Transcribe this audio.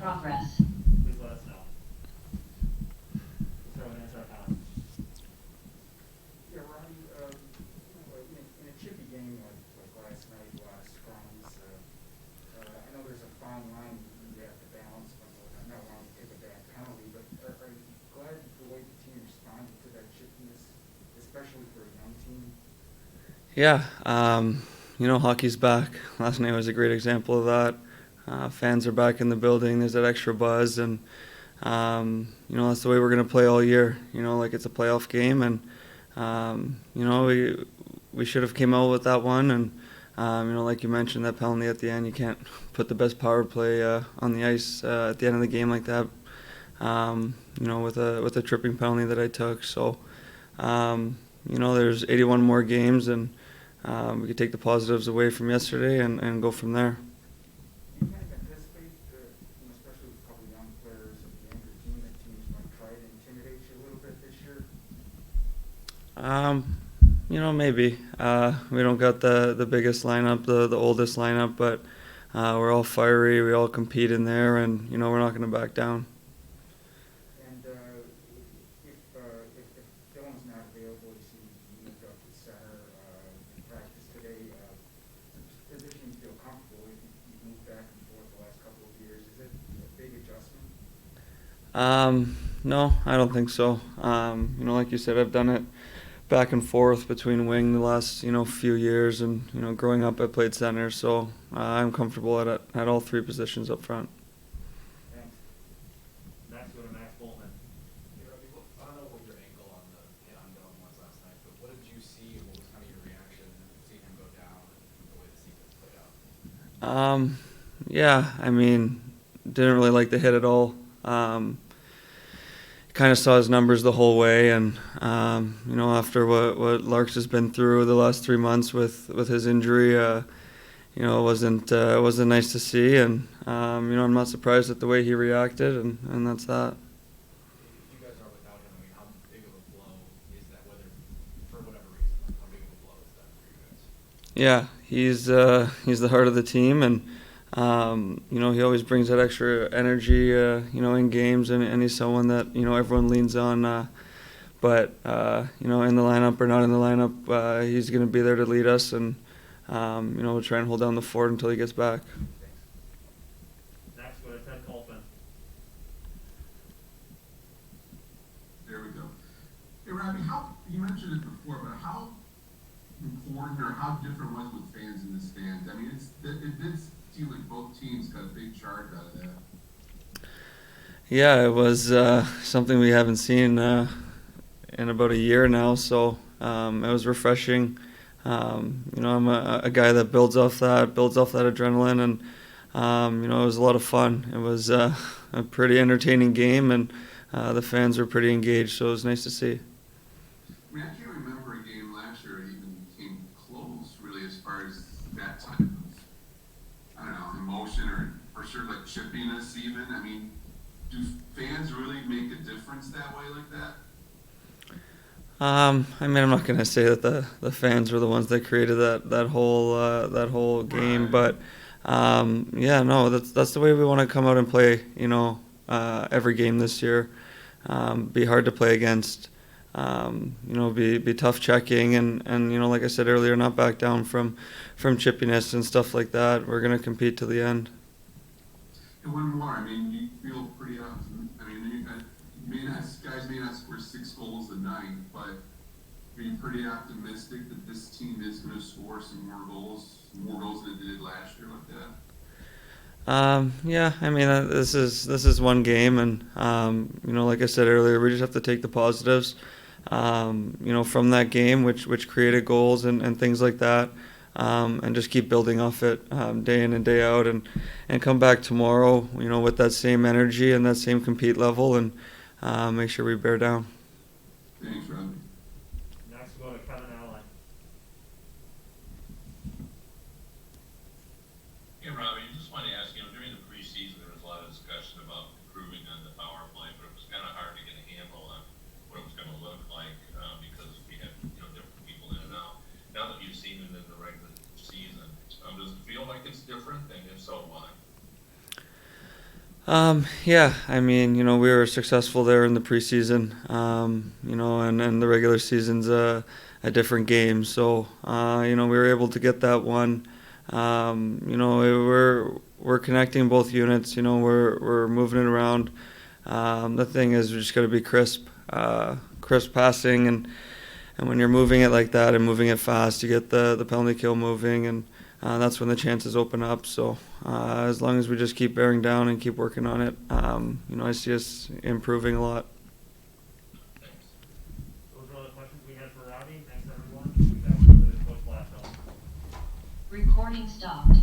progress. Please let us know. Throw an answer out. Yeah, Robby, in a chippy game like last night, a lot of scrums, I know there's a fine line you have to balance, but not wanting to take a bad penalty, but are you glad the way the team responded to that chippiness, especially for a young team? Yeah, hockey's back. Last night was a great example of that. Fans are back in the building. There's that extra buzz, and that's the way we're going to play all year. Like it's a playoff game, and we should have came out with that one. And like you mentioned, that penalty at the end, you can't put the best power play on the ice at the end of the game like that. With a tripping penalty that I took. So, there's 81 more games, and we could take the positives away from yesterday and go from there. Do you kind of anticipate, especially with a couple of young players and the younger team, that teams might try to intimidate you a little bit this year? Maybe. We don't got the biggest lineup, the oldest lineup, but we're all fiery. We all compete in there, and we're not going to back down. And if Dylan's not available, you see you moved up to center in practice today. Position you feel comfortable with? You've moved back and forth the last couple of years. Is it a big adjustment? No, I don't think so. Like you said, I've done it back and forth between wing the last few years, and growing up I played center, so I'm comfortable at all three positions up front. Thanks. Next, go to Max Boltman. Hey, Robby, I don't know what your angle on the hit on Dylan was last night, but what did you see, and what was kind of your reaction to seeing him go down and the way the sequence played out? Yeah, didn't really like the hit at all. Kind of saw his numbers the whole way, and after what Larks has been through the last 3 months with his injury, it wasn't nice to see, and I'm not surprised at the way he reacted, and that's that. If you guys are without him, how big of a blow is that? Whether for whatever reason, how big of a blow is that for you guys? Yeah, he's the heart of the team, and he always brings that extra energy, in games, and he's someone that, everyone leans on. But in the lineup or not in the lineup, he's going to be there to lead us, and, we'll try and hold down the fort until he gets back. Next, go to Ted Colpin. There we go. Hey, Robby, you mentioned it before, but how important or how different was it with fans in the stands? It did seem like both teams got a big charge out of that. Yeah, it was something we haven't seen in about a year now, so it was refreshing. I'm a guy that builds off that adrenaline, and it was a lot of fun. It was a pretty entertaining game, and the fans were pretty engaged, so it was nice to see. I can't remember a game last year that even came close, really, as far as that type of, I don't know, emotion or sort of like chippiness even. Do fans really make a difference that way like that? I'm not going to say that the fans were the ones that created that whole game, right. But that's the way we want to come out and play. Every game this year, be hard to play against. Be tough checking, and like I said earlier, not back down from chippiness and stuff like that. We're going to compete to the end. And one more, you feel pretty awesome. Guys may not score 6 goals a night, but are you pretty optimistic that this team is going to score some more goals than it did last year like that? This is one game, and like I said earlier, we just have to take the positives, from that game, which created goals and things like that, and just keep building off it day in and day out, and come back tomorrow, with that same energy and that same compete level, and make sure we bear down. Thanks, Robby. Next, go to Kevin Allen. Hey, Robby, just wanted to ask, during the preseason there was a lot of discussion about improving on the power play, but it was kind of hard to get a handle on what it was going to look like because we had different people in and out. Now that you've seen it in the regular season, does it feel like it's different? And if so, why? Yeah, I mean, you know, we were successful there in the preseason, you know, and the regular season's a different game. So, you know, we were able to get that one. You know, we're connecting both units. You know, we're moving it around. The thing is, we just got to be crisp, crisp passing, and when you're moving it like that and moving it fast, you get the penalty kill moving, and that's when the chances open up. So as long as we just keep bearing down and keep working on it, you know, I see us improving a lot. Thanks. Those are all the questions we had for Robby. Thanks, everyone. We have Coach Blashill. Recording stopped.